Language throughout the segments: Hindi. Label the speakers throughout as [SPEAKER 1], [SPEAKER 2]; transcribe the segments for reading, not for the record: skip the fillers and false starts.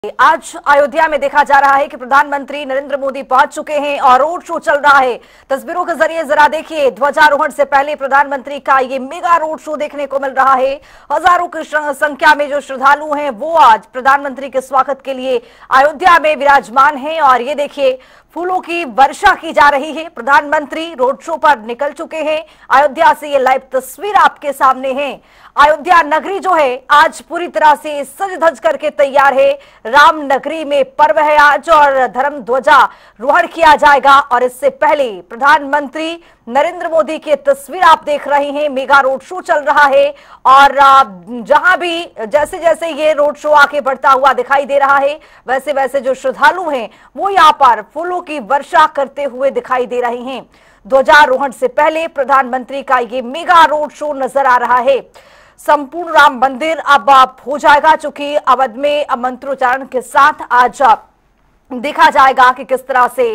[SPEAKER 1] आज अयोध्या में देखा जा रहा है कि प्रधानमंत्री नरेंद्र मोदी पहुंच चुके हैं और रोड शो चल रहा है। तस्वीरों के जरिए जरा देखिए, ध्वजारोहण से पहले प्रधानमंत्री का ये मेगा रोड शो देखने को मिल रहा है। हजारों की संख्या में जो श्रद्धालु हैं वो आज प्रधानमंत्री के स्वागत के लिए अयोध्या में विराजमान हैं और ये देखिए फूलों की वर्षा की जा रही है। प्रधानमंत्री रोड शो पर निकल चुके हैं। अयोध्या से ये लाइव तस्वीर आपके सामने है। अयोध्या नगरी जो है आज पूरी तरह से सज धज करके तैयार है। राम नगरी में पर्व है आज और धर्म ध्वजा रोहण किया जाएगा और इससे पहले प्रधानमंत्री नरेंद्र मोदी की तस्वीर आप देख रहे हैं। मेगा रोड शो चल रहा है और जहां भी जैसे जैसे ये रोड शो आगे बढ़ता हुआ दिखाई दे रहा है वैसे वैसे जो श्रद्धालु हैं वो यहाँ पर फूलों की वर्षा करते हुए दिखाई दे रहे हैं। ध्वजारोहण से पहले प्रधानमंत्री का ये मेगा रोड शो नजर आ रहा है। संपूर्ण राम मंदिर अब हो जाएगा, चूंकि अवध में मंत्रोच्चारण के साथ आज देखा जाएगा कि किस तरह से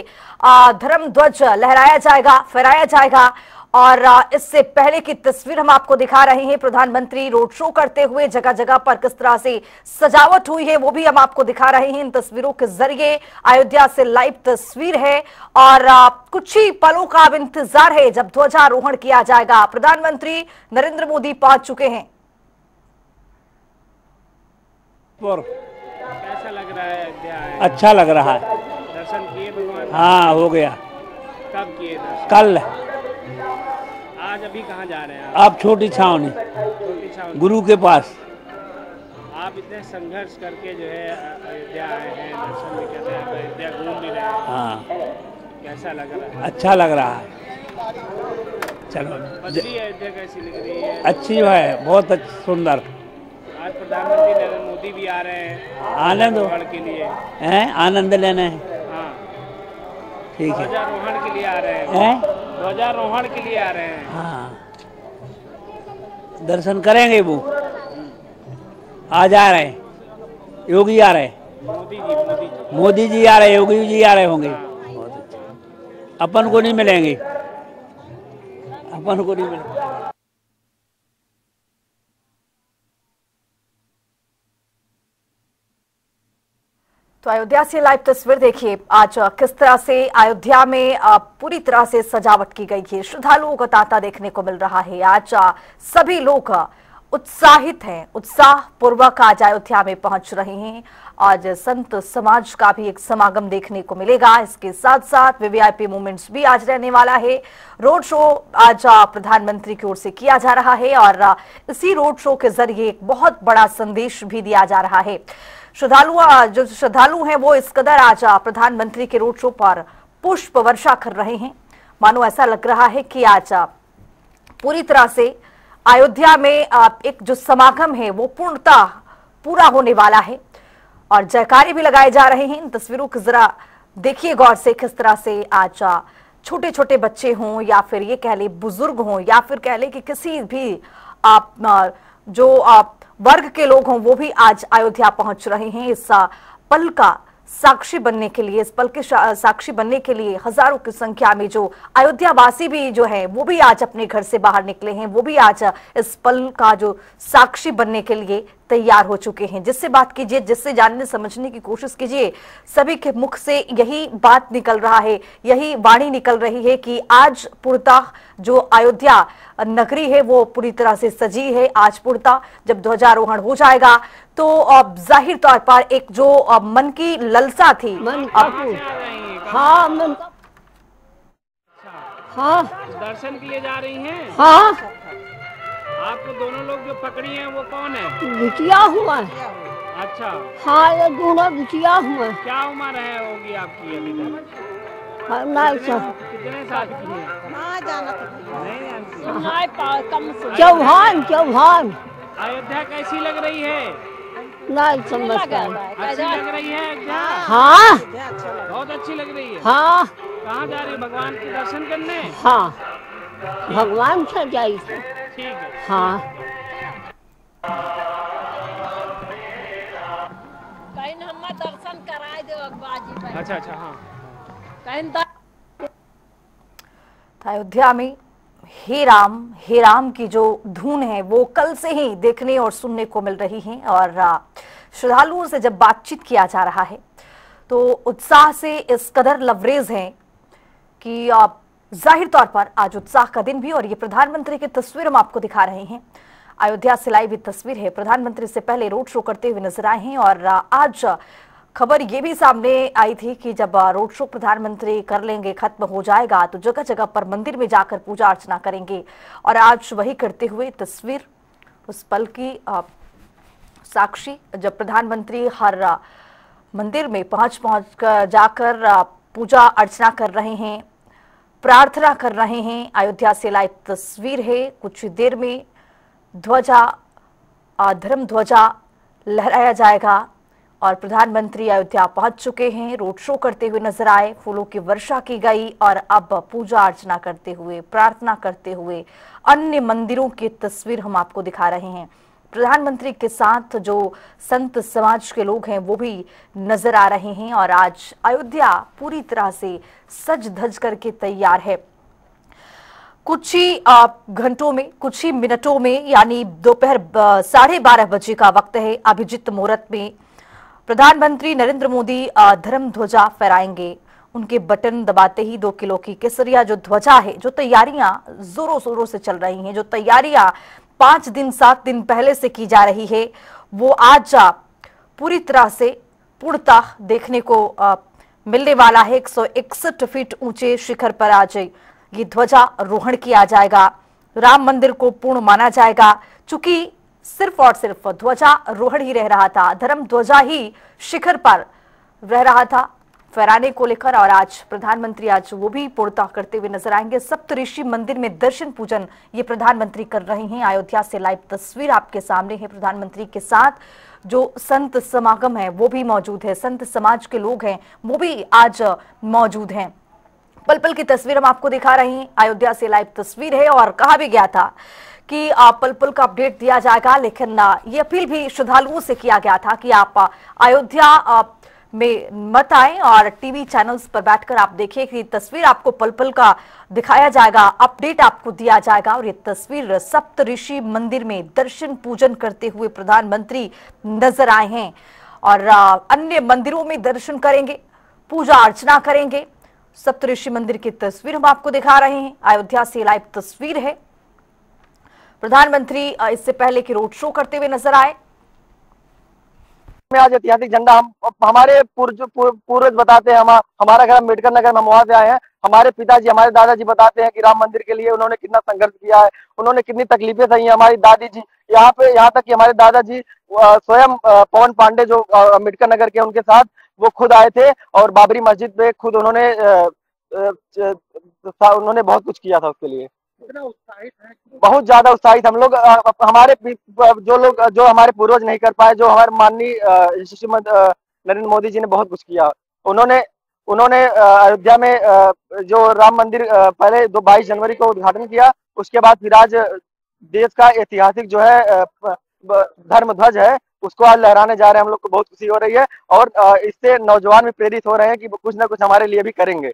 [SPEAKER 1] धर्म ध्वज लहराया जाएगा, फहराया जाएगा। और इससे पहले की तस्वीर हम आपको दिखा रहे हैं। प्रधानमंत्री रोड शो करते हुए जगह जगह पर किस तरह से सजावट हुई है वो भी हम आपको दिखा रहे हैं इन तस्वीरों के जरिए। अयोध्या से लाइव तस्वीर है और कुछ ही पलों का अब इंतजार है जब ध्वजारोहण किया जाएगा। प्रधानमंत्री नरेंद्र मोदी पहुंच चुके हैं।
[SPEAKER 2] कैसा लग रहा है अयोध्या?
[SPEAKER 3] अच्छा लग रहा है।
[SPEAKER 2] दर्शन किए भगवान?
[SPEAKER 3] हाँ, हो गया।
[SPEAKER 2] कब किए दर्शन?
[SPEAKER 3] कल।
[SPEAKER 2] आज अभी कहाँ जा रहे हैं
[SPEAKER 3] आप? छोटी छावनी,
[SPEAKER 2] छोटी छावनी
[SPEAKER 3] गुरु के पास।
[SPEAKER 2] आप इतने संघर्ष करके जो है अयोध्या आए हैं, दर्शन भी कर रहे हैं, अयोध्या घूम भी रहे हैं।
[SPEAKER 3] हाँ,
[SPEAKER 2] कैसा लग रहा है?
[SPEAKER 3] अच्छा लग रहा है। चलो,
[SPEAKER 2] बदली अयोध्या कैसी लग रही है?
[SPEAKER 3] अच्छी है, बहुत सुंदर।
[SPEAKER 2] आज प्रधानमंत्री नरेंद्र मोदी भी आ रहे हैं
[SPEAKER 3] आनंद
[SPEAKER 2] के लिए
[SPEAKER 3] हैं, आनंद लेने हैं।
[SPEAKER 2] हाँ,
[SPEAKER 3] ठीक है।
[SPEAKER 2] ध्वजारोहण के लिए आ रहे हैं, ध्वजारोहण के लिए आ रहे हैं।
[SPEAKER 3] हाँ, दर्शन करेंगे वो। आज आ रहे हैं, योगी आ रहे हैं, मोदी जी आ रहे हैं, योगी जी आ रहे होंगे। बहुत अच्छा। अपन को नहीं मिलेंगे, अपन को नहीं मिलेंगे।
[SPEAKER 1] तो अयोध्या से लाइव तस्वीर देखिए आज किस तरह से अयोध्या में पूरी तरह से सजावट की गई है। श्रद्धालुओं का तांता देखने को मिल रहा है। आज सभी लोग उत्साहित हैं, उत्साह पूर्वक आज अयोध्या में पहुंच रहे हैं। आज संत समाज का भी एक समागम देखने को मिलेगा। इसके साथ साथ वीवीआईपी मूवमेंट्स भी आज रहने वाला है। रोड शो आज प्रधानमंत्री की ओर से किया जा रहा है और इसी रोड शो के जरिए एक बहुत बड़ा संदेश भी दिया जा रहा है। जो श्रद्धालु हैं वो इस कदर आज प्रधानमंत्री के रोड शो पर पुष्प वर्षा कर रहे हैं, मानो ऐसा लग रहा है कि आज पूरी तरह से अयोध्या में एक जो समागम है वो पूर्णतः पूरा होने वाला है और जयकारे भी लगाए जा रहे हैं। इन तस्वीरों को जरा देखिए गौर से, किस तरह से आज छोटे छोटे बच्चे हों या फिर ये कह ले बुजुर्ग हों या फिर कह ले कि किसी भी जो वर्ग के लोग हों वो भी आज अयोध्या पहुंच रहे हैं। इस पल का साक्षी बनने के लिए, इस पल के साक्षी बनने के लिए हजारों की संख्या में जो अयोध्या वासी भी जो है वो भी आज अपने घर से बाहर निकले हैं। वो भी आज इस पल का जो साक्षी बनने के लिए तैयार हो चुके हैं। जिससे बात कीजिए, जिससे जानने समझने की कोशिश कीजिए, सभी के मुख से यही बात निकल रहा है, यही वाणी निकल रही है कि आज पूर्णतः जो अयोध्या नगरी है वो पूरी तरह से सजी है। आज पूर्णतः जब ध्वजारोहण हो जाएगा तो जाहिर तौर पर एक जो मन की ललसा थी,
[SPEAKER 2] हाँ, दर्शन के लिए जा रही हैं।
[SPEAKER 4] हाँ,
[SPEAKER 2] आपको दोनों लोग जो पकड़ी हैं वो कौन है?
[SPEAKER 4] बिटिया हुआ है।
[SPEAKER 2] अच्छा,
[SPEAKER 4] हाँ, ये दोनों बिटिया हुआ है।
[SPEAKER 2] क्या उम्र है होगी आपकी अभी तक?
[SPEAKER 4] कितने
[SPEAKER 2] साल की है?
[SPEAKER 4] चौहान चौहान।
[SPEAKER 2] अयोध्या कैसी लग रही है?
[SPEAKER 4] नहीं समझता।
[SPEAKER 2] अच्छी लग रही है अयोध्या?
[SPEAKER 4] हाँ,
[SPEAKER 2] बहुत अच्छी लग रही है।
[SPEAKER 4] हाँ।
[SPEAKER 2] कहाँ जा रही है? भगवान के दर्शन करने?
[SPEAKER 4] हाँ, भगवान से जाई।
[SPEAKER 2] ठीक है।
[SPEAKER 4] हाँ,
[SPEAKER 5] कहीं हम दर्शन कराए दो अखबाजी।
[SPEAKER 2] अच्छा अच्छा, हाँ।
[SPEAKER 1] अयोध्या में हे राम की जो धुन है वो कल से ही देखने और सुनने को मिल रही है और श्रद्धालुओं से जब बातचीत किया जा रहा है तो उत्साह से इस कदर लवरेज हैं कि जाहिर तौर पर आज उत्साह का दिन भी। और ये प्रधानमंत्री की तस्वीर हम आपको दिखा रहे हैं, अयोध्या से लाइव तस्वीर है। प्रधानमंत्री से पहले रोड शो करते हुए नजर आए हैं और आज खबर ये भी सामने आई थी कि जब रोड शो प्रधानमंत्री कर लेंगे, खत्म हो जाएगा, तो जगह जगह पर मंदिर में जाकर पूजा अर्चना करेंगे। और आज वही करते हुए तस्वीर उस पल की साक्षी, जब प्रधानमंत्री हर मंदिर में पहुंच कर जाकर पूजा अर्चना कर रहे हैं, प्रार्थना कर रहे हैं। अयोध्या से लाइव तस्वीर है। कुछ देर में ध्वजा, धर्म ध्वजा लहराया जाएगा और प्रधानमंत्री अयोध्या पहुंच चुके हैं। रोड शो करते हुए नजर आए, फूलों की वर्षा की गई और अब पूजा अर्चना करते हुए, प्रार्थना करते हुए अन्य मंदिरों की तस्वीर हम आपको दिखा रहे हैं। प्रधानमंत्री के साथ जो संत समाज के लोग हैं वो भी नजर आ रहे हैं और आज अयोध्या पूरी तरह से सज धज करके तैयार है। कुछ ही घंटों में, कुछ ही मिनटों में, यानी दोपहर 12:30 बजे का वक्त है, अभिजीत मुहूर्त में प्रधानमंत्री नरेंद्र मोदी धर्म ध्वजा फहराएंगे। उनके बटन दबाते ही 2 किलो की केसरिया जो ध्वजा है, जो तैयारियां जोरों शोरों से चल रही हैं, जो तैयारियां 5 दिन 7 दिन पहले से की जा रही है, वो आज पूरी तरह से पूर्णतः देखने को मिलने वाला है। 161 फीट ऊंचे शिखर पर आज ये ध्वजारोहण किया जाएगा। राम मंदिर को पूर्ण माना जाएगा, चूंकि सिर्फ और सिर्फ ध्वजारोहण ही रह रहा था, धर्म ध्वजा ही शिखर पर रह रहा था फहराने को लेकर। और आज प्रधानमंत्री आज वो भी पूर्णतः करते हुए नजर आएंगे। सप्तऋषि मंदिर में दर्शन पूजन ये प्रधानमंत्री कर रहे हैं। अयोध्या से लाइव तस्वीर आपके सामने है। प्रधानमंत्री के साथ जो संत समागम है वो भी मौजूद है, संत समाज के लोग हैं वो भी आज मौजूद हैं। पल पल की तस्वीर हम आपको दिखा रहे हैं। अयोध्या से लाइव तस्वीर है और कहा भी गया था कि पल पल का अपडेट दिया जाएगा, लेकिन ये अपील भी श्रद्धालुओं से किया गया था कि आप अयोध्या में मत आए और टीवी चैनल्स पर बैठकर आप देखिए कि तस्वीर आपको पल पल का दिखाया जाएगा, अपडेट आपको दिया जाएगा। और ये तस्वीर सप्तऋषि मंदिर में दर्शन पूजन करते हुए प्रधानमंत्री नजर आए हैं और अन्य मंदिरों में दर्शन करेंगे, पूजा अर्चना करेंगे। सप्तऋषि मंदिर की तस्वीर हम आपको दिखा रहे हैं। अयोध्या से लाइव तस्वीर है। प्रधानमंत्री इससे पहले की रोड शो करते हुए नजर आए।
[SPEAKER 6] में आज ऐतिहासिक झंडा हमारे पूर्वज बताते हैं, हमारा घर अम्बेडकर नगर में, हम वहां से आए हैं। हमारे पिताजी, हमारे दादाजी बताते हैं कि राम मंदिर के लिए उन्होंने कितना संघर्ष किया है, उन्होंने कितनी तकलीफें सही हैं। हमारी दादी जी यहाँ तक कि हमारे दादाजी स्वयं पवन पांडे जो अम्बेडकर नगर के, उनके साथ वो खुद आए थे और बाबरी मस्जिद पे खुद उन्होंने बहुत कुछ किया था उसके लिए। बहुत ज्यादा उत्साहित हम लोग, हमारे जो हमारे पूर्वज नहीं कर पाए, जो हमारे माननीय नरेंद्र मोदी जी ने बहुत कुछ किया। उन्होंने अयोध्या में जो राम मंदिर पहले 22 जनवरी को उद्घाटन किया, उसके बाद फिर आज देश का ऐतिहासिक जो है धर्म ध्वज है उसको आज लहराने जा रहे हैं। हम लोग को बहुत खुशी हो रही है और इससे नौजवान भी प्रेरित हो रहे हैं कि कुछ ना कुछ हमारे लिए भी करेंगे।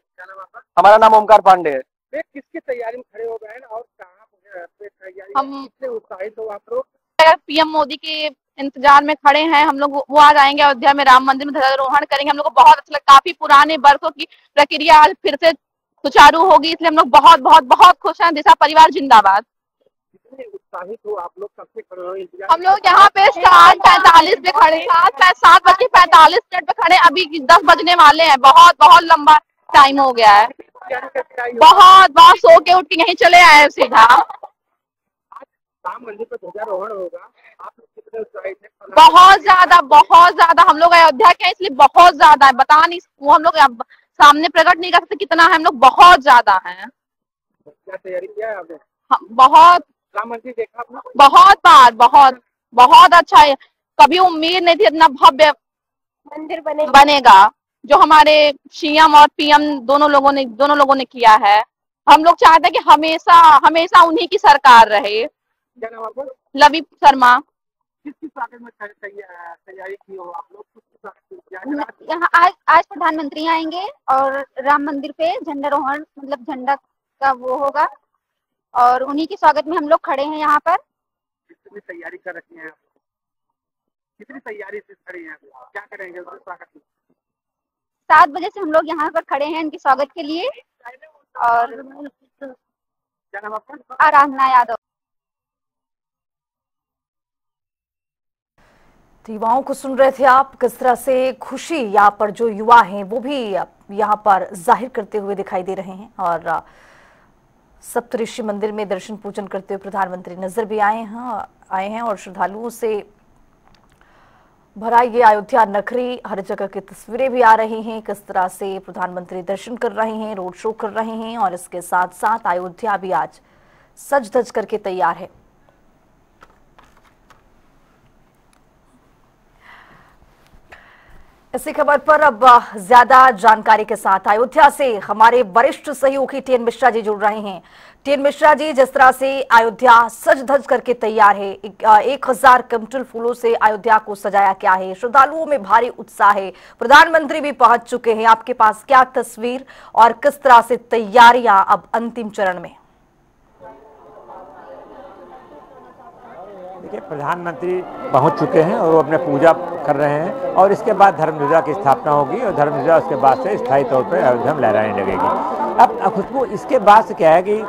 [SPEAKER 6] हमारा नाम ओमकार पांडे है।
[SPEAKER 2] किसकी तैयारी में खड़े हो गए हैं और कहाँ पे तैयारी,
[SPEAKER 7] हम
[SPEAKER 2] कितने उत्साहित हो आप लोग?
[SPEAKER 7] पीएम मोदी के इंतजार में खड़े हैं हम लोग। वो आज आएंगे अयोध्या में, राम मंदिर में ध्वजारोहण करेंगे। हम लोग को बहुत अच्छा लगता है। काफी पुराने बरसों की प्रक्रिया आज फिर से सुचारू होगी, इसलिए हम लोग बहुत बहुत बहुत खुश हैं। दिशा परिवार जिंदाबाद।
[SPEAKER 2] कितने उत्साहित हो आप लोग, कब से खड़े हो?
[SPEAKER 7] हम लोग यहाँ पे 7:45 पे खड़े, 7:45 पे खड़े, अभी 10 बजने वाले हैं। बहुत बहुत लंबा टाइम हो गया है। बहुत सो के उठ के यहीं चले आए सीधा।
[SPEAKER 2] राम मंदिर पर ध्वजारोहण होगा, आप लोग कितने उत्साहित हैं?
[SPEAKER 7] बहुत ज्यादा हम लोग अयोध्या के हैं, इसलिए बहुत ज्यादा है। बता नहीं, वो हम लोग सामने प्रकट नहीं कर सकते कितना है। हम लोग बहुत ज्यादा हैं।
[SPEAKER 2] क्या तैयारी किया है आपने?
[SPEAKER 7] बहुत।
[SPEAKER 2] राम मंदिर देखा आपने?
[SPEAKER 7] बहुत बार, बहुत अच्छा है। कभी उम्मीद नहीं थी इतना भव्य मंदिर बनेगा, जो हमारे सीएम और पीएम दोनों लोगों ने किया है। हम लोग चाहते हैं कि हमेशा उन्हीं की सरकार रहे।
[SPEAKER 2] क्या नाम आपका?
[SPEAKER 7] लवी शर्मा।
[SPEAKER 2] किसकी स्वागत में तैयारी की हो आप लोग?
[SPEAKER 8] यहाँ आज प्रधानमंत्री आएंगे और राम मंदिर पे झंडारोहण, मतलब झंडा का वो होगा और उन्हीं के स्वागत में हम लोग खड़े हैं यहाँ पर।
[SPEAKER 2] कितनी तैयारी कर रखी है?
[SPEAKER 9] कितनी तैयारी से खड़ी हैं, क्या करेंगे उसके स्वागत में?
[SPEAKER 8] 7 बजे से हम लोग यहाँ पर खड़े हैं इनके स्वागत के लिए। और
[SPEAKER 9] क्या नाम आपका?
[SPEAKER 8] आराधना यादव।
[SPEAKER 1] तो युवाओं को सुन रहे थे आप, किस तरह से खुशी यहाँ पर जो युवा हैं वो भी यहाँ पर जाहिर करते हुए दिखाई दे रहे हैं। और सप्तऋषि मंदिर में दर्शन पूजन करते हुए प्रधानमंत्री नजर भी आए हैं और श्रद्धालुओं से भरा ये अयोध्या नगरी, हर जगह की तस्वीरें भी आ रही हैं। किस तरह से प्रधानमंत्री दर्शन कर रहे हैं, रोड शो कर रहे हैं और इसके साथ साथ अयोध्या भी आज सज धज करके तैयार है। इसी खबर पर अब ज्यादा जानकारी के साथ अयोध्या से हमारे वरिष्ठ सहयोगी टीएन मिश्रा जी जुड़ रहे हैं। टीएन मिश्रा जी, जिस तरह से अयोध्या सज धज करके तैयार है, 1000 क्विंटल फूलों से अयोध्या को सजाया गया है, श्रद्धालुओं में भारी उत्साह है, प्रधानमंत्री भी पहुंच चुके हैं, आपके पास क्या तस्वीर और किस तरह से तैयारियां अब अंतिम चरण में?
[SPEAKER 10] देखिए, प्रधानमंत्री पहुंच चुके हैं और वो अपने पूजा कर रहे हैं और इसके बाद धर्मध्वजा की स्थापना होगी और धर्मध्वजा उसके बाद से स्थायी तौर पर अयोध्या में लहराने लगेगी। अब खुशबू इसके बाद से क्या है कि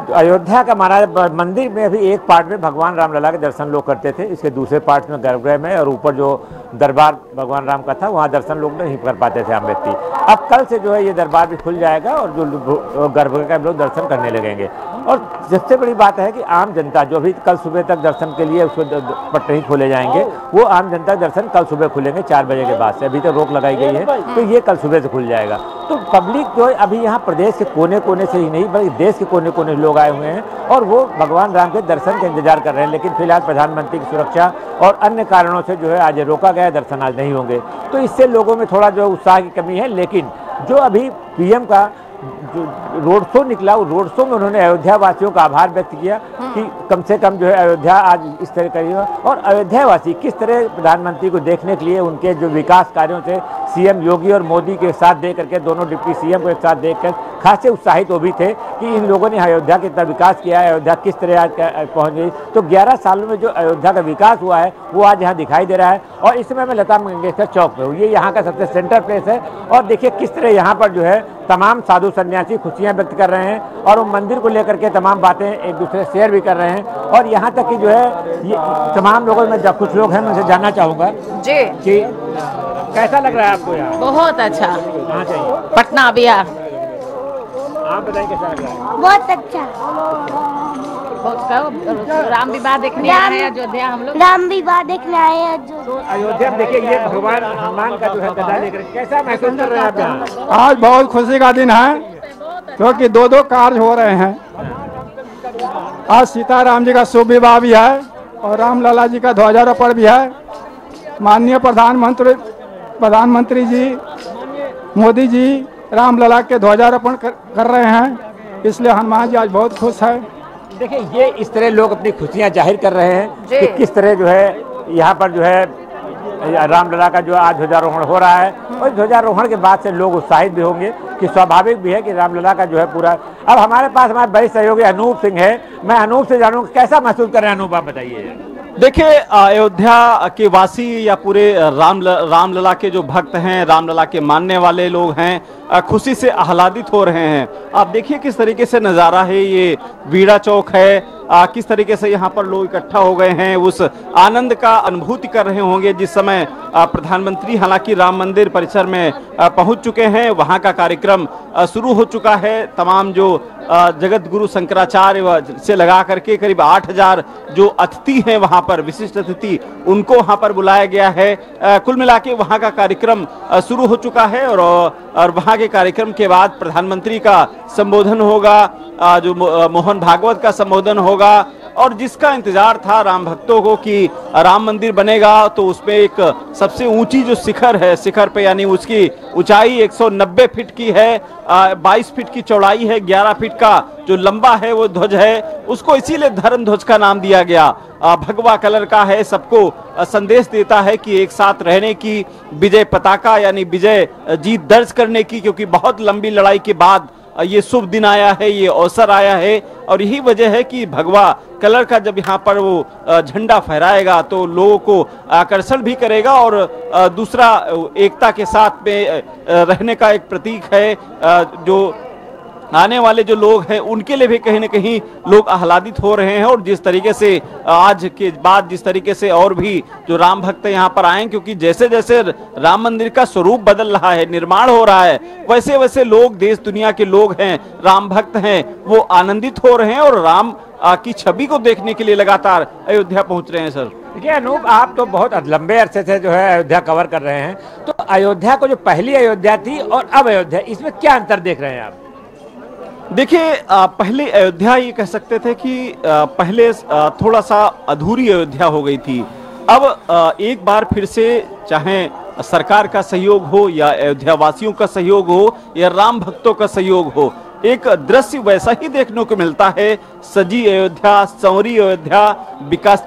[SPEAKER 10] अयोध्या का महाराज मंदिर में अभी एक पार्ट में भगवान रामलला के दर्शन लोग करते थे, इसके दूसरे पार्ट में गर्भगृह में और ऊपर जो दरबार भगवान राम का था वहाँ दर्शन लोग नहीं कर पाते थे आम व्यक्ति। अब कल से जो है ये दरबार भी खुल जाएगा और जो गर्भगृह का लोग दर्शन करने लगेंगे। और सबसे बड़ी बात है कि आम जनता जो भी कल सुबह तक दर्शन के लिए उसको पट नहीं खोले जाएंगे, वो आम जनता दर्शन कल सुबह खुलेंगे 4 बजे के बाद से। अभी तक रोक लगाई गई है तो ये कल सुबह से खुल जाएगा। तो पब्लिक जो है अभी यहाँ प्रदेश के कोने कोने से ही नहीं बल्कि देश के कोने कोने लोग आए हुए हैं और वो भगवान राम के दर्शन का इंतजार कर रहे हैं। लेकिन फिलहाल प्रधानमंत्री की सुरक्षा और अन्य कारणों से जो है आज रोका गया, दर्शन आज नहीं होंगे। तो इससे लोगों में थोड़ा जो उत्साह की कमी है। लेकिन जो अभी पीएम का जो रोड शो निकला, वो रोड शो में उन्होंने अयोध्या वासियों का आभार व्यक्त किया कि कम से कम जो है अयोध्या आज इस तरह करी हो। और अयोध्या वासी किस तरह प्रधानमंत्री को देखने के लिए उनके जो विकास कार्यों से सीएम योगी और मोदी के साथ दे करके दोनों डिप्टी सीएम को एक साथ देखकर खासे उत्साहित वो भी थे कि इन लोगों ने अयोध्या कितना विकास किया है, अयोध्या किस तरह आज पहुँच गई। तो 11 सालों में जो अयोध्या का विकास हुआ है वो आज यहाँ दिखाई दे रहा है। और इस समय मैं लता मंगेशकर चौक पे हूँ, ये यहाँ का सबसे सेंटर प्लेस है। और देखिए किस तरह यहाँ पर जो है तमाम साधु सन्यासी खुशियां व्यक्त कर रहे हैं और वो मंदिर को लेकर के तमाम बातें एक दूसरे से शेयर भी कर रहे हैं। और यहाँ तक कि जो है ये तमाम लोगों में जब कुछ लोग हैं मैं उनसे जानना चाहूँगा जी कि कैसा लग रहा है आपको यहाँ?
[SPEAKER 5] बहुत अच्छा।
[SPEAKER 10] कहाँ चाहिए?
[SPEAKER 5] पटना बिहार।
[SPEAKER 10] आप बताइए कैसा लग रहा है?
[SPEAKER 11] बहुत अच्छा।
[SPEAKER 5] राम विवाह देखने आए हैं अयोध्या हम लोग।
[SPEAKER 11] राम विवाह देखने आए हैं
[SPEAKER 10] अयोध्या में। देखिए ये भगवान हनुमान का जो है गदा लेकर कैसा महसूस कर रहे हैं आप यहाँ?
[SPEAKER 12] आज बहुत खुशी का दिन है क्योंकि 2 कार्य हो रहे हैं। आज सीताराम जी का शुभ विवाह भी है और रामलला जी का ध्वजारोहण भी है। माननीय प्रधानमंत्री जी मोदी जी रामलला के ध्वजारोहण कर रहे हैं, इसलिए हनुमान जी आज बहुत खुश है।
[SPEAKER 10] देखिए ये इस तरह लोग अपनी खुशियां जाहिर कर रहे हैं कि किस तरह जो है यहाँ पर जो है रामलला का जो आज ध्वजारोहण हो रहा है। और ध्वजारोहण के बाद से लोग उत्साहित भी होंगे कि स्वाभाविक भी है कि रामलला का जो है पूरा। अब हमारे पास हमारे बड़े सहयोगी अनूप सिंह है, मैं अनूप से जानूंगा कैसा महसूस कर रहे हैं। अनूप आप बताइए।
[SPEAKER 13] देखिए अयोध्या के वासी या पूरे रामलला के जो भक्त हैं, रामलला के मानने वाले लोग हैं, खुशी से आह्लादित हो रहे हैं। आप देखिए किस तरीके से नज़ारा है, ये वीड़ा चौक है, किस तरीके से यहाँ पर लोग इकट्ठा हो गए हैं, उस आनंद का अनुभूति कर रहे होंगे जिस समय प्रधानमंत्री हालांकि राम मंदिर परिसर में पहुँच चुके हैं। वहाँ का कार्यक्रम शुरू हो चुका है। तमाम जो जगत गुरु शंकराचार्य से लगा करके करीब 8000 जो अतिथि हैं वहाँ पर, विशिष्ट अतिथि, उनको वहाँ पर बुलाया गया है। कुल मिला के वहाँ का कार्यक्रम शुरू हो चुका है और वहाँ के कार्यक्रम के बाद प्रधानमंत्री का संबोधन होगा, जो मोहन भागवत का संबोधन होगा। और जिसका इंतजार था राम भक्तों को कि राम मंदिर बनेगा तो उसमें एक सबसे ऊंची जो शिखर है, शिखर पे यानी उसकी ऊंचाई 190 फीट की है, 22 फीट की चौड़ाई है, 11 फीट का जो लंबा है वो ध्वज है, उसको इसीलिए धर्म ध्वज का नाम दिया गया। भगवा कलर का है, सबको संदेश देता है कि एक साथ रहने की, विजय पताका यानी विजय जीत दर्ज करने की, क्योंकि बहुत लंबी लड़ाई के बाद ये शुभ दिन आया है, ये अवसर आया है। और यही वजह है कि भगवा कलर का जब यहाँ पर वो झंडा फहराएगा तो लोगों को आकर्षण भी करेगा और दूसरा एकता के साथ में रहने का एक प्रतीक है। जो आने वाले जो लोग हैं उनके लिए भी कहीं ना कहीं लोग आह्लादित हो रहे हैं। और जिस तरीके से आज के बाद जिस तरीके से और भी जो राम भक्त यहाँ पर आए, क्योंकि जैसे जैसे राम मंदिर का स्वरूप बदल रहा है, निर्माण हो रहा है, वैसे वैसे लोग, देश दुनिया के लोग हैं, राम भक्त हैं, वो आनंदित हो रहे हैं और राम की छवि को देखने के लिए लगातार अयोध्या पहुंच रहे हैं। सर
[SPEAKER 10] देखिए अनूप, आप तो बहुत लंबे अरसे से जो है अयोध्या कवर कर रहे हैं, तो अयोध्या को जो पहली अयोध्या थी और अब अयोध्या, इसमें क्या अंतर देख रहे हैं आप?
[SPEAKER 13] देखिए, पहले अयोध्या ये कह सकते थे कि पहले थोड़ा सा अधूरी अयोध्या हो गई थी। अब एक बार फिर से, चाहे सरकार का सहयोग हो या अयोध्या वासियों का सहयोग हो या राम भक्तों का सहयोग हो, एक दृश्य वैसा ही देखने को मिलता है। सजी अयोध्या, संवरी अयोध्या,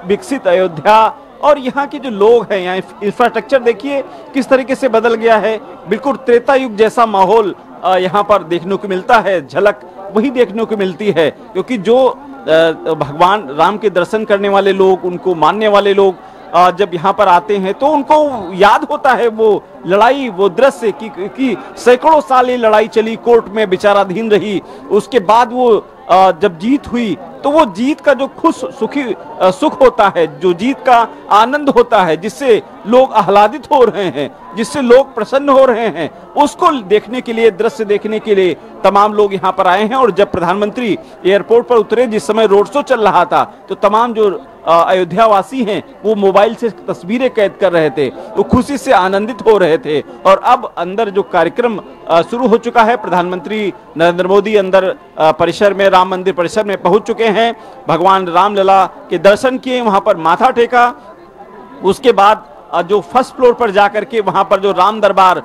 [SPEAKER 13] विकसित अयोध्या। और यहाँ के जो लोग हैं, यहाँ इंफ्रास्ट्रक्चर देखिए किस तरीके से बदल गया है। बिल्कुल त्रेता युग जैसा माहौल यहाँ पर देखने को मिलता है, झलक वही देखने को मिलती है। क्योंकि जो भगवान राम के दर्शन करने वाले लोग, उनको मानने वाले लोग जब यहाँ पर आते हैं तो उनको याद होता है वो लड़ाई, वो दृश्य कि सैकड़ों साल ये लड़ाई चली, कोर्ट में विचाराधीन रही। उसके बाद वो जब जीत हुई तो वो जीत का जो सुख होता है, जो जीत का आनंद होता है, जिससे लोग आह्लादित हो रहे हैं, जिससे लोग प्रसन्न हो रहे हैं, उसको देखने के लिए, दृश्य देखने के लिए तमाम लोग यहाँ पर आए हैं। और जब प्रधानमंत्री एयरपोर्ट पर उतरे, जिस समय रोड शो चल रहा था, तो तमाम जो अयोध्या वासी हैं वो मोबाइल से तस्वीरें कैद कर रहे थे, वो खुशी से आनंदित हो रहे थे। और अब अंदर जो कार्यक्रम शुरू हो चुका है, प्रधानमंत्री नरेंद्र मोदी अंदर परिसर में, राम मंदिर परिसर में पहुंच चुके हैं। भगवान रामलला के दर्शन किए, वहां पर माथा टेका। उसके बाद जो फर्स्ट फ्लोर पर जाकर के वहां पर जो राम दरबार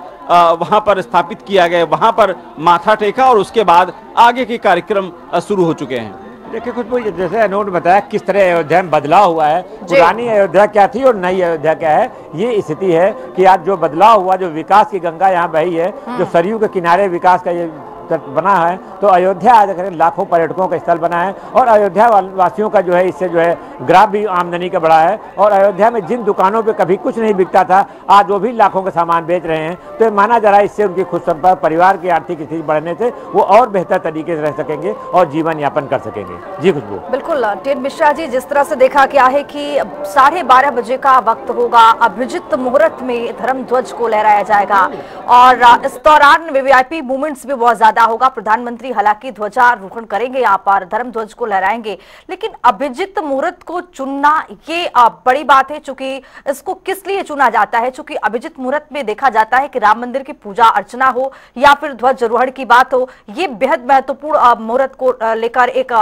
[SPEAKER 13] वहां पर स्थापित किया गया, वहां पर माथा टेका और उसके बाद आगे के कार्यक्रम शुरू हो चुके हैं।
[SPEAKER 10] देखिए खुशबू, जैसे अनूप बताया किस तरह अयोध्या में बदलाव हुआ है। पुरानी अयोध्या क्या थी और नई अयोध्या क्या है, ये स्थिति है कि आज जो बदलाव हुआ, जो विकास की गंगा यहाँ बही है, जो सरयू के किनारे विकास का ये बना है, तो अयोध्या आज लाखों पर्यटकों का स्थल बना है। और अयोध्या वासियों का जो है इससे जो है ग्राफ भी आमदनी का बढ़ा है। और अयोध्या में जिन दुकानों पे कभी कुछ नहीं बिकता था, आज वो भी लाखों का सामान बेच रहे हैं। तो माना जा रहा है इससे उनकी खुश संपर्क, परिवार की आर्थिक स्थिति बढ़ने से वो और बेहतर तरीके से रह सकेंगे और जीवन यापन कर सकेंगे। जी खुशबू।
[SPEAKER 1] बिल्कुल टेन मिश्रा जी, जिस तरह से देखा गया है कि 12:30 बजे का वक्त होगा, अभिजित मुहूर्त में धर्म ध्वज को लहराया जाएगा और इस दौरान वीवीआईपी मूवमेंट्स भी बहुत ज्यादा होगा। प्रधानमंत्री हालांकि ध्वजारोहण करेंगे, यहाँ पर धर्म ध्वज को लहराएंगे, लेकिन अभिजित मुहूर्त को चुनना ये बड़ी बात है। चूंकि इसको किस लिए चुना जाता है, चूंकि अभिजित मुहूर्त में देखा जाता है कि राम मंदिर की पूजा अर्चना हो या फिर ध्वजारोहण की बात हो, ये बेहद महत्वपूर्ण मुहूर्त को लेकर एक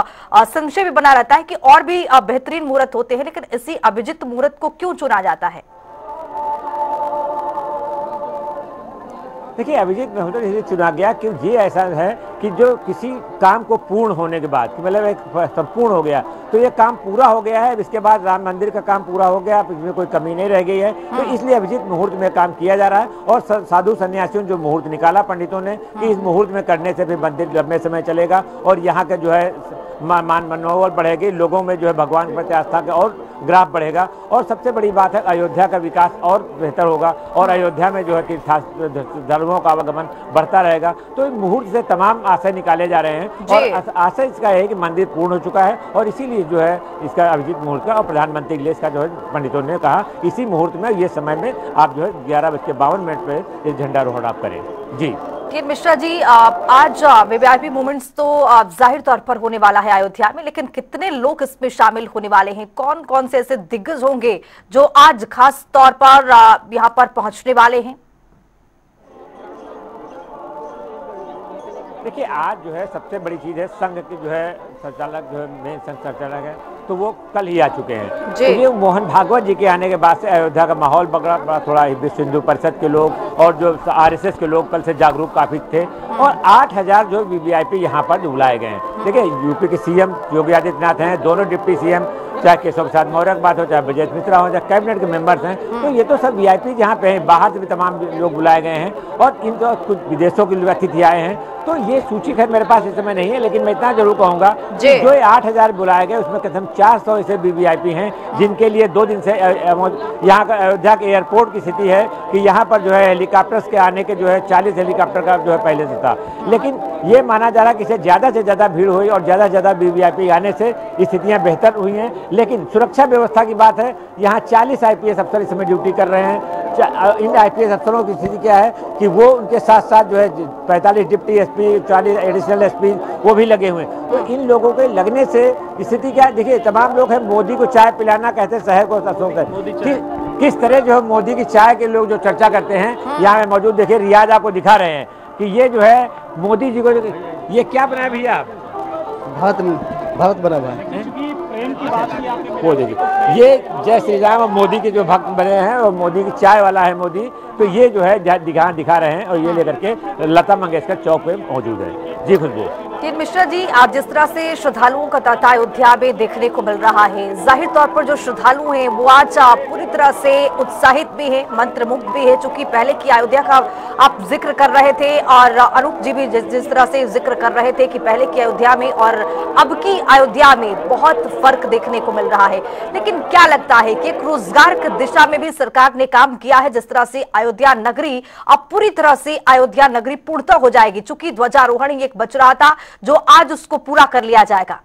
[SPEAKER 1] संशय भी बना रहता है कि और भी बेहतरीन मुहूर्त होते हैं, लेकिन इसी अभिजित मुहूर्त को क्यों चुना जाता है?
[SPEAKER 10] देखिए, अभिजीत मुहूर्त इसलिए चुना गया कि ये ऐसा है कि जो किसी काम को पूर्ण होने के बाद, मतलब एक संपूर्ण हो गया, तो ये काम पूरा हो गया है, इसके बाद राम मंदिर का काम पूरा हो गया, इसमें कोई कमी नहीं रह गई है। तो इसलिए अभिजीत मुहूर्त में काम किया जा रहा है। और साधु सन्यासियों ने जो मुहूर्त निकाला पंडितों ने कि इस मुहूर्त में करने से भी मंदिर लंबे समय चलेगा और यहाँ का जो है मान मनोबल बढ़ेगी, लोगों में जो है भगवान के प्रति आस्था का और ग्राफ बढ़ेगा। और सबसे बड़ी बात है, अयोध्या का विकास और बेहतर होगा और अयोध्या में जो है कि धर्मों का आवागमन बढ़ता रहेगा। तो इस मुहूर्त से तमाम आशय निकाले जा रहे हैं और आशय इसका है कि मंदिर पूर्ण हो चुका है और इसीलिए जो है इसका अभिजीत मुहूर्त का, और प्रधानमंत्री के लिए इसका जो है पंडितों ने कहा इसी मुहूर्त में, ये समय में आप जो है 11:52 पे इस झंडारोहण आप करें। जी
[SPEAKER 1] टेन मिश्रा जी, आज वीवीआईपी मूवमेंट्स तो जाहिर तौर पर होने वाला है अयोध्या में, लेकिन कितने लोग इसमें शामिल होने वाले हैं? कौन कौन से ऐसे दिग्गज होंगे जो आज खास तौर पर यहाँ पर पहुंचने वाले हैं?
[SPEAKER 10] देखिए, आज जो है सबसे बड़ी चीज़ है, संघ के जो है संचालक, जो है मेन संघ संचालक है, तो वो कल ही आ चुके हैं। तो ये मोहन भागवत जी के आने के बाद से अयोध्या का माहौल बड़ा थोड़ा विश्व हिंदू परिषद के लोग और जो आरएसएस के लोग कल से जागरूक काफी थे और 8,000 जो वीवीआईपी यहाँ पर बुलाए गए हैं। देखिए, यूपी के सीएम योगी आदित्यनाथ हैं, दोनों डिप्टी सीएम चाहे केशव प्रसाद मौर्य की बात हो, चाहे ब्रजेश मिश्रा हो, चाहे कैबिनेट के मेंबर्स हैं, तो ये तो सब वीआईपी जहाँ पे हैं, बाहर से भी तमाम लोग बुलाए गए हैं और इन तो कुछ विदेशों के अतिथि आए हैं। तो ये सूची खैर मेरे पास इस समय नहीं है, लेकिन मैं इतना जरूर कहूँगा कि जो 8,000 बुलाए गए उसमें कम 400 ऐसे वीवीआईपी हैं जिनके लिए 2 दिन से यहाँ का अयोध्या के एयरपोर्ट की स्थिति है कि यहाँ पर जो है हेलीकॉप्टर्स के आने के जो है 40 हेलीकॉप्टर का जो है पहले से था, लेकिन ये माना जा रहा है कि इससे ज़्यादा भीड़ हुई और ज़्यादा से ज़्यादा वीवीआईपी आने से स्थितियाँ बेहतर हुई हैं। लेकिन सुरक्षा व्यवस्था की बात है, यहाँ 40 IPS अफसर इस समय ड्यूटी कर रहे हैं। इन IPS अफसरों की स्थिति क्या है कि वो उनके साथ साथ जो है 45 डिप्टी SP, 40 एडिशनल SP वो भी लगे हुए हैं। तो इन लोगों के लगने से स्थिति क्या है, देखिए तमाम लोग हैं, मोदी को चाय पिलाना कहते हैं शहर को अशोक है। किस तरह जो है मोदी की चाय के लोग जो चर्चा करते हैं, यहाँ में मौजूद देखिए रियाज आपको दिखा रहे हैं कि ये जो है मोदी जी को, ये क्या बनाया भैया आप? भारत बना हुआ है। वो देखिए ये जय श्री राम और मोदी के जो भक्त बने हैं और मोदी की चाय वाला है मोदी, तो ये जो है दिखा रहे हैं और ये लेकर के लता मंगेशकर चौक पे मौजूद है। जी खुशबू।
[SPEAKER 1] टीएन मिश्रा जी, आज जिस तरह से श्रद्धालुओं का तांता अयोध्या में देखने को मिल रहा है, जाहिर तौर पर जो श्रद्धालु हैं वो आज पूरी तरह से उत्साहित भी हैं, मंत्रमुग्ध भी है। चूंकि पहले की अयोध्या का आप जिक्र कर रहे थे और अनूप जी भी जिस तरह से जिक्र कर रहे थे कि पहले की अयोध्या में और अब की अयोध्या में बहुत फर्क देखने को मिल रहा है, लेकिन क्या लगता है कि एक रोजगार की दिशा में भी सरकार ने काम किया है? जिस तरह से अयोध्या नगरी अब पूरी तरह से अयोध्या नगरी पूर्णतः हो जाएगी, चूंकि ध्वजारोहण ही एक बच रहा था जो आज उसको पूरा कर लिया जाएगा।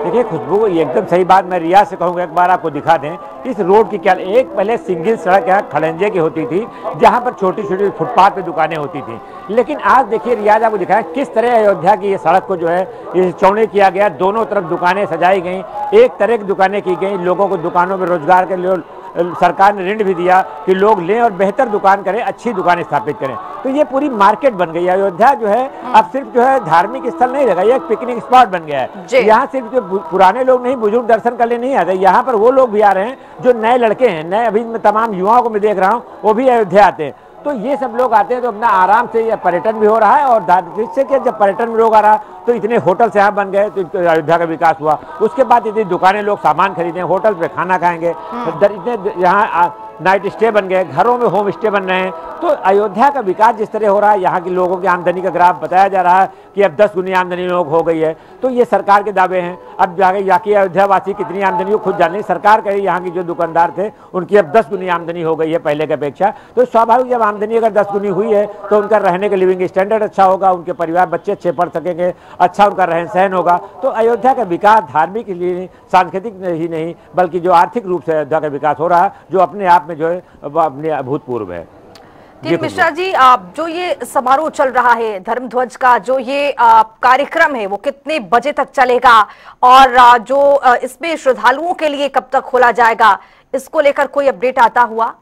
[SPEAKER 10] देखिए खुशबू, ये एकदम सही बात, मैं रियाज से कहूँगा एक बार आपको दिखा दें इस रोड की क्या। एक पहले सिंगल सड़क यहाँ खड़ंजे की होती थी जहाँ पर छोटी छोटी फुटपाथ पे दुकानें होती थी, लेकिन आज देखिए रियाज आपको दिखाया किस तरह अयोध्या की ये सड़क को जो है ये चौड़े किया गया, दोनों तरफ दुकानें सजाई गई, एक तरह की दुकानें की गई, लोगों को दुकानों में रोजगार के लिए सरकार ने ऋण भी दिया कि लोग लें और बेहतर दुकान करें, अच्छी दुकानें स्थापित करें। तो ये पूरी मार्केट बन गई है अयोध्या जो है, अब सिर्फ जो है धार्मिक स्थल नहीं रहा, ये एक पिकनिक स्पॉट बन गया है। यहाँ सिर्फ जो पुराने लोग नहीं, बुजुर्ग दर्शन करने नहीं आते, यहाँ पर वो लोग भी आ रहे हैं जो नए लड़के हैं, नए अभी मैं तमाम युवाओं को मैं देख रहा हूँ वो भी अयोध्या आते हैं। तो ये सब लोग आते हैं तो अपना आराम से ये पर्यटन भी हो रहा है और जिससे कि जब पर्यटन में लोग आ रहा तो इतने होटल यहाँ बन गए तो अयोध्या का विकास हुआ। उसके बाद इतनी दुकानें, लोग सामान खरीदें, होटल पे खाना खाएंगे, इतने यहाँ नाइट स्टे बन गए, घरों में होम स्टे बन रहे हैं। तो अयोध्या का विकास जिस तरह हो रहा है, यहाँ के लोगों की आमदनी का ग्राफ बताया जा रहा है कि अब 10 गुनी आमदनी लोग हो गई है। तो ये सरकार के दावे हैं। अब जाके यहाँ की अयोध्यावासी कितनी आमदनी हो खुद जाने, सरकार कहे यहाँ की जो दुकानदार थे उनकी अब 10 गुनी आमदनी हो गई है पहले की अपेक्षा। तो स्वाभाविक जब आमदनी अगर 10 गुनी हुई है तो उनका रहने का लिविंग स्टैंडर्ड अच्छा होगा, उनके परिवार बच्चे अच्छे पढ़ सकेंगे, अच्छा उनका रहन सहन होगा। तो अयोध्या का विकास धार्मिक के लिए सांस्कृतिक ही नहीं बल्कि जो आर्थिक रूप से अयोध्या का विकास हो रहा है, जो अपने आप में जो है अपने अभूतपूर्व है।
[SPEAKER 1] टीएन मिश्रा जी, जो ये समारोह चल रहा है धर्म ध्वज का, जो ये कार्यक्रम है वो कितने बजे तक चलेगा और जो इसमें श्रद्धालुओं के लिए कब तक खोला जाएगा, इसको लेकर कोई अपडेट आता हुआ?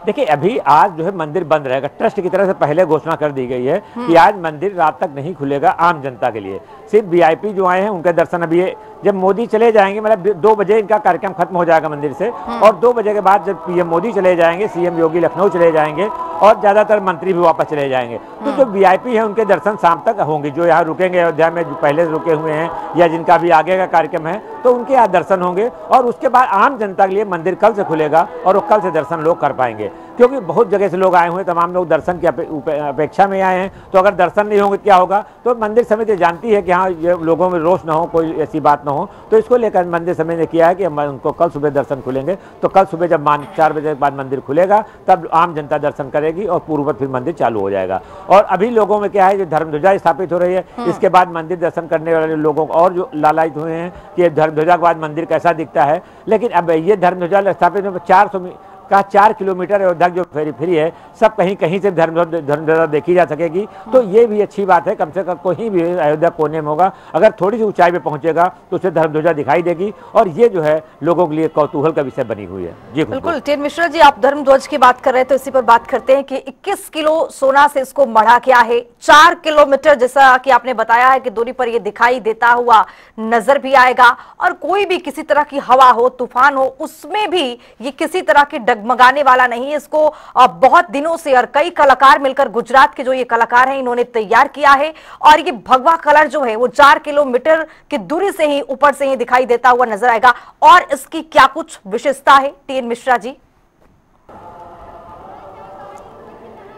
[SPEAKER 10] देखिए अभी आज जो है मंदिर बंद रहेगा, ट्रस्ट की तरफ से पहले घोषणा कर दी गई है कि आज मंदिर रात तक नहीं खुलेगा आम जनता के लिए, सिर्फ वीआईपी जो आए हैं उनका दर्शन। अभी जब मोदी चले जाएंगे, मतलब 2 बजे इनका कार्यक्रम खत्म हो जाएगा मंदिर से, और 2 बजे के बाद जब पीएम मोदी चले जाएंगे, सीएम योगी लखनऊ चले जाएंगे और ज्यादातर मंत्री भी वापस चले जाएंगे। तो जो वीआईपी है उनके दर्शन शाम तक होंगे, जो यहाँ रुकेंगे अयोध्या में, जो पहले रुके हुए हैं या जिनका भी आगे का कार्यक्रम है, तो उनके यहाँ दर्शन होंगे। और उसके बाद आम जनता के लिए मंदिर कल से खुलेगा और वो कल से दर्शन लोग कर पाएंगे, क्योंकि बहुत जगह से लोग आए हुए हैं, तमाम लोग दर्शन की अपेक्षा में आए हैं। तो अगर दर्शन नहीं होंगे क्या होगा? तो मंदिर समिति जानती है कि हाँ ये लोगों में रोष ना हो, कोई ऐसी बात ना हो, तो इसको लेकर मंदिर समिति ने किया है कि उनको कल सुबह दर्शन खुलेंगे। तो कल सुबह जब 4 बजे के बाद मंदिर खुलेगा तब आम जनता दर्शन करेगी और पूर्ववत फिर मंदिर चालू हो जाएगा। और अभी लोगों में क्या है, जो धर्म ध्वजा स्थापित हो रही है, इसके बाद मंदिर दर्शन करने वाले लोगों और जो लालायित हुए हैं कि धर्म ध्वजा के बाद मंदिर कैसा दिखता है। लेकिन अब ये धर्म ध्वजा स्थापित 4 किलोमीटर अयोध्या जो फेरी है, सब कहीं कहीं से धर्म ध्वजा देखी जा सकेगी। तो ये भी अच्छी बात है, कम से कम कोई भी अयोध्या कोने में होगा, अगर थोड़ी सी ऊंचाई पे पहुंचेगा तो उसे धर्म ध्वजा दिखाई देगी। और ये जो है लोगों के लिए कौतूहल का विषय बनी हुई है। जी
[SPEAKER 1] बिल्कुल। टीएन मिश्रा जी, आप धर्म ध्वज की बात कर रहे हैं तो इसी पर बात करते हैं कि 21 किलो सोना से इसको मढ़ा गया है। 4 किलोमीटर जैसा कि आपने बताया है कि दूरी पर ये दिखाई देता हुआ नजर भी आएगा, और कोई भी किसी तरह की हवा हो, तूफान हो, उसमें भी ये किसी तरह की डगमगाने वाला नहीं है। इसको बहुत दिनों से और कई कलाकार मिलकर, गुजरात के जो ये कलाकार हैं, इन्होंने तैयार किया है। और ये भगवा कलर जो है वो 4 किलोमीटर की दूरी से ही, ऊपर से ही दिखाई देता हुआ नजर आएगा। और इसकी क्या कुछ विशेषता है, टीएन मिश्रा जी?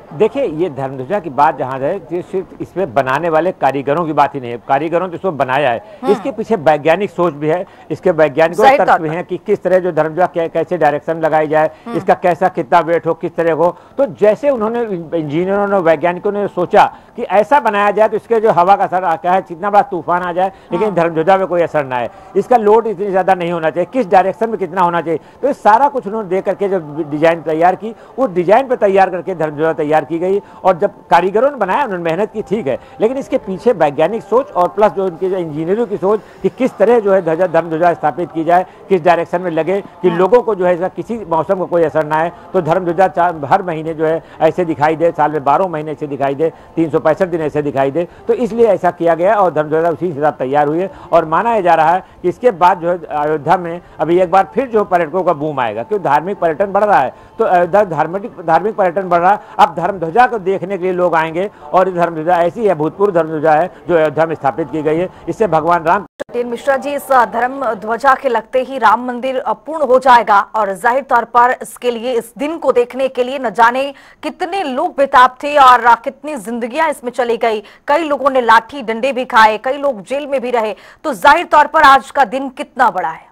[SPEAKER 10] देखिए, ये धर्मध्वजा की बात जहां है, सिर्फ इसमें बनाने वाले कारीगरों की बात ही नहीं है। कारीगरों ने इसको बनाया है, इसके पीछे वैज्ञानिक सोच भी है, इसके वैज्ञानिक तर्क भी है कि किस तरह जो धर्मध्वजा कैसे डायरेक्शन लगाई जाए, इसका कैसा कितना वेट हो, किस तरह हो। तो जैसे उन्होंने, इंजीनियरों ने, वैज्ञानिकों ने सोचा कि ऐसा बनाया जाए तो इसके जो हवा का असर आता है, जितना बड़ा तूफान आ जाए लेकिन धर्मध्वजा में कोई असर ना आए, इसका लोड इतनी ज्यादा नहीं होना चाहिए, किस डायरेक्शन में कितना होना चाहिए। तो सारा कुछ उन्होंने देख करके जब डिजाइन तैयार की, उस डिजाइन पर तैयार करके धर्मध्वजा तैयार की गई। और जब कारीगरों ने बनाया, उन्होंने मेहनत की, ठीक है, लेकिन इसके पीछे वैज्ञानिक सोच और प्लस जो उनके जो इंजीनियरों की सोच कि किस तरह जो है धर्मध्वजा स्थापित की जाए, किस डायरेक्शन में लगे कि लोगों को जो है इसका किसी मौसम का कोई असर ना आए। तो धर्मध्वजा हर महीने जो है ऐसे दिखाई दे, साल में 12 महीने ऐसे दिखाई दे, 365 दिन ऐसे दिखाई दे। तो इसलिए ऐसा किया गया और धर्मध्वजा उसी के साथ तैयार हुई है। और माना जा रहा है कि इसके बाद जो है अयोध्या में अभी एक बार फिर जो पर्यटकों का बूम आएगा, क्योंकि धार्मिक पर्यटन बढ़ रहा है। तो अयोध्या धार्मिक पर्यटन बढ़ रहा है। अब धर्मध्वजा को देखने के लिए लोग आएंगे और धर्मध्वजा ऐसी है, भूतपूर्व धर्मध्वजा है जो अयोध्या में स्थापित की गई है। इससे भगवान राम।
[SPEAKER 1] टीएन मिश्रा जी, इस धर्म ध्वजा के लगते ही राम मंदिर पूर्ण हो जाएगा और जाहिर तौर पर इसके लिए, इस दिन को देखने के लिए न जाने कितने लोग बेताब थे और कितनी जिंदगियां इसमें चली गई। कई लोगों ने लाठी डंडे भी खाए, कई लोग जेल में भी रहे। तो जाहिर तौर पर आज का दिन कितना बड़ा है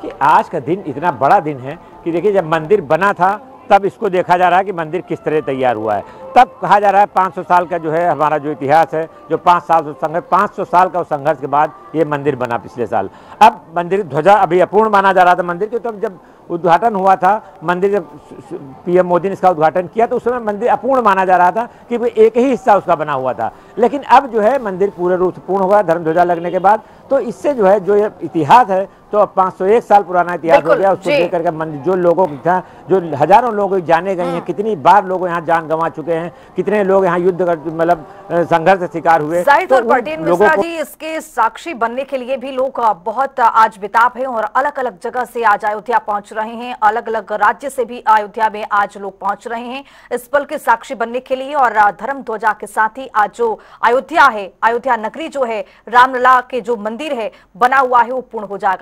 [SPEAKER 10] कि आज का दिन इतना बड़ा दिन है कि देखिए, जब मंदिर बना था तब इसको देखा जा रहा है कि मंदिर किस तरह तैयार हुआ है। तब कहा जा रहा है 500 साल का जो है हमारा जो इतिहास है, जो 500 साल का संघर्ष के बाद ये मंदिर बना पिछले साल। अब मंदिर ध्वजा अभी अपूर्ण माना जा रहा था मंदिर के, तब जब उद्घाटन हुआ था मंदिर, जब पीएम मोदी ने इसका उद्घाटन किया तो उस समय मंदिर अपूर्ण माना जा रहा था कि एक ही हिस्सा उसका बना हुआ था। लेकिन अब जो है मंदिर पूरे रूप से पूर्ण हुआ धर्मध्वजा लगने के बाद। तो इससे जो है जो इतिहास है, तो अब 501 साल पुराना इतिहास हो गया। उसको देख करके मंदिर, जो लोगों की था, जो हजारों लोग जाने गए हैं, कितनी बार लोग यहाँ जान गंवा चुके हैं, कितने लोग यहाँ युद्ध मतलब संघर्ष का शिकार हुए।
[SPEAKER 1] तो जी, इसके साक्षी बनने के लिए भी लोग बहुत आज बेताब हैं और अलग अलग जगह से आज अयोध्या पहुंच रहे हैं। अलग अलग राज्य से भी अयोध्या में आज लोग पहुंच रहे हैं इस पल के साक्षी बनने के लिए। और धर्म ध्वजा के साथ ही आज जो अयोध्या है, अयोध्या नगरी जो है, रामलला के जो मंदिर है बना हुआ है, वो पूर्ण हो जाएगा।